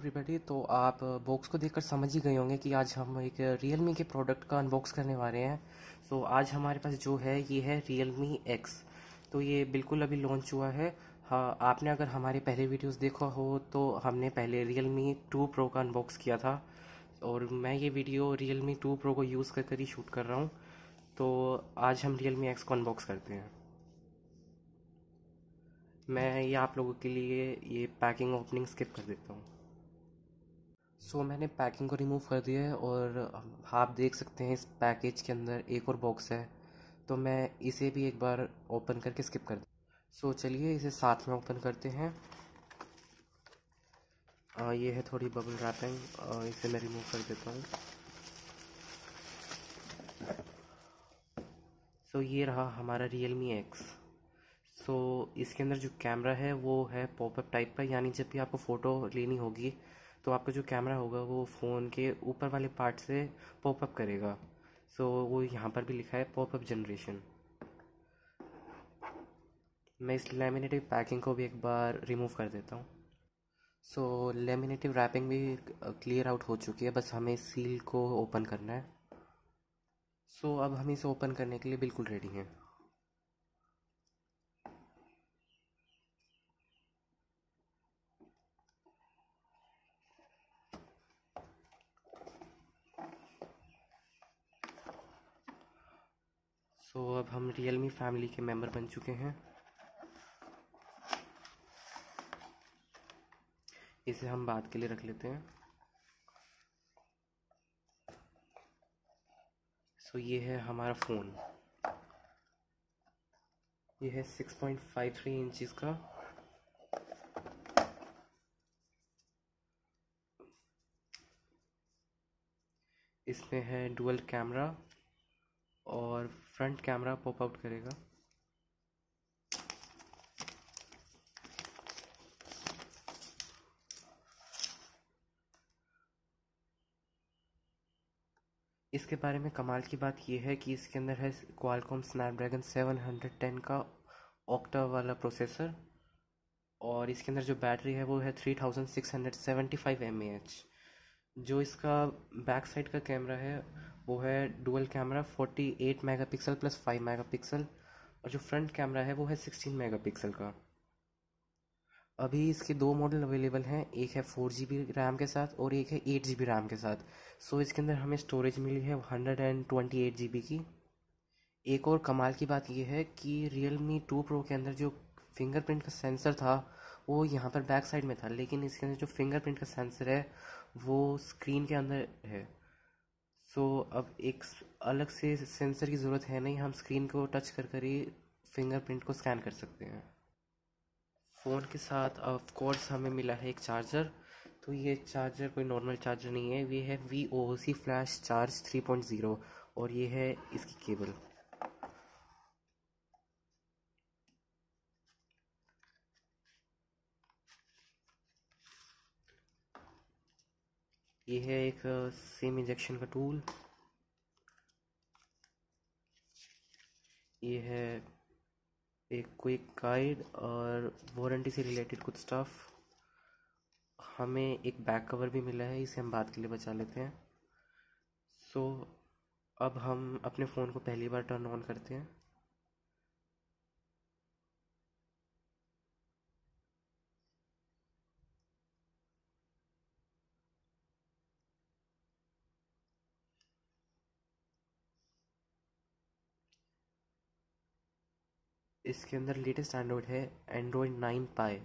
Everybody. तो आप box को देखकर समझ ही गए होंगे कि आज हम एक Realme के प्रोडक्ट का अनबॉक्स करने वाले हैं। सो आज हमारे पास जो है ये है Realme X। तो ये बिल्कुल अभी लॉन्च हुआ है। हाँ, आपने अगर हमारे पहले वीडियोस देखा हो तो हमने पहले Realme 2 Pro का अनबॉक्स किया था, और मैं ये वीडियो Realme 2 Pro को यूज़ कर कर ही शूट कर रहा हूँ। तो आज हम Realme X को अनबॉक्स करते हैं। मैं ये आप लोगों के लिए ये पैकिंग ओपनिंग स्किप कर देता हूँ। मैंने पैकिंग को रिमूव कर दिया है, और आप देख सकते हैं इस पैकेज के अंदर एक और बॉक्स है। तो मैं इसे भी एक बार ओपन करके स्किप कर दूँ। चलिए इसे साथ में ओपन करते हैं। ये है थोड़ी बबल रैपिंग, इसे मैं रिमूव कर देता हूँ। ये रहा हमारा Realme X। इसके अंदर जो कैमरा है वो है पॉपअप टाइप का, यानी जब भी आपको फ़ोटो लेनी होगी तो आपका जो कैमरा होगा वो फ़ोन के ऊपर वाले पार्ट से पॉपअप करेगा। वो यहाँ पर भी लिखा है पॉपअप जनरेशन। मैं इस लेमिनेटिव पैकिंग को भी एक बार रिमूव कर देता हूँ। लेमिनेटिव रैपिंग भी क्लियर आउट हो चुकी है, बस हमें सील को ओपन करना है। अब हम इसे ओपन करने के लिए बिल्कुल रेडी हैं। अब हम Realme फैमिली के मेंबर बन चुके हैं। इसे हम बात के लिए रख लेते हैं। ये है हमारा फ़ोन। ये है 6.53 इंचज़ का। इसमें है डुअल कैमरा, और फ्रंट कैमरा पॉप आउट करेगा। इसके बारे में कमाल की बात यह है कि इसके अंदर है क्वालकॉम स्नैपड्रैगन 710 का ऑक्टा वाला प्रोसेसर, और इसके अंदर जो बैटरी है वो है 3675 mAh। जो इसका बैक साइड का कैमरा है वो है dual camera 48 megapixel plus 5 megapixel, और जो फ्रंट कैमरा है वो है 16 मेगापिक्सल का। अभी इसके दो मॉडल अवेलेबल हैं, एक है 4 GB रैम के साथ और एक है 8 GB रैम के साथ। इसके अंदर हमें स्टोरेज मिली है 128 GB की। एक और कमाल की बात यह है कि Realme 2 Pro के अंदर जो फिंगरप्रिंट का सेंसर था वो यहाँ पर बैक साइड में था, लेकिन इसके अंदर जो फिंगरप्रिंट का सेंसर है वो स्क्रीन के अंदर है। अब एक अलग से सेंसर की ज़रूरत है नहीं, हम स्क्रीन को टच कर कर ही फिंगरप्रिंट को स्कैन कर सकते हैं। फ़ोन के साथ ऑफ कोर्स हमें मिला है एक चार्जर। तो ये चार्जर कोई नॉर्मल चार्जर नहीं है, ये है VOC फ्लैश चार्ज 3.0, और ये है इसकी केबल। ये है एक सिम इंजेक्शन का टूल। ये है एक क्विक गाइड और वारंटी से रिलेटेड कुछ स्टफ। हमें एक बैक कवर भी मिला है, इसे हम बाद के लिए बचा लेते हैं। सो अब हम अपने फ़ोन को पहली बार टर्न ऑन करते हैं। इसके अंदर लेटेस्ट एंड्रॉयड है एंड्रॉयड 9 पाई।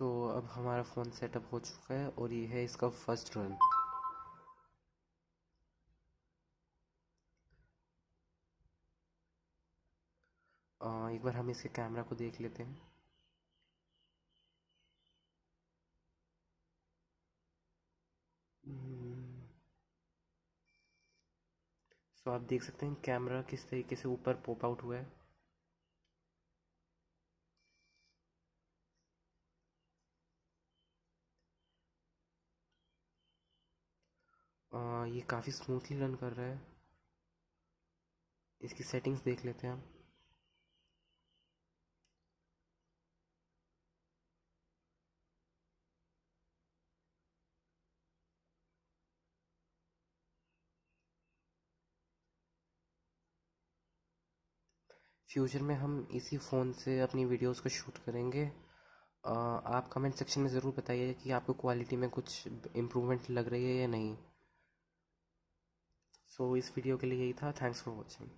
सो अब हमारा फ़ोन सेटअप हो चुका है और ये है इसका फर्स्ट रन। एक बार हम इसके कैमरा को देख लेते हैं। सो आप देख सकते हैं कैमरा किस तरीके से ऊपर पॉप आउट हुआ है। ये काफ़ी स्मूथली रन कर रहा है। इसकी सेटिंग्स देख लेते हैं हम। फ्यूचर में हम इसी फ़ोन से अपनी वीडियोस को शूट करेंगे। आप कमेंट सेक्शन में ज़रूर बताइए कि आपको क्वालिटी में कुछ इम्प्रूवमेंट लग रही है या नहीं। सो इस वीडियो के लिए यही था। Thanks for watching.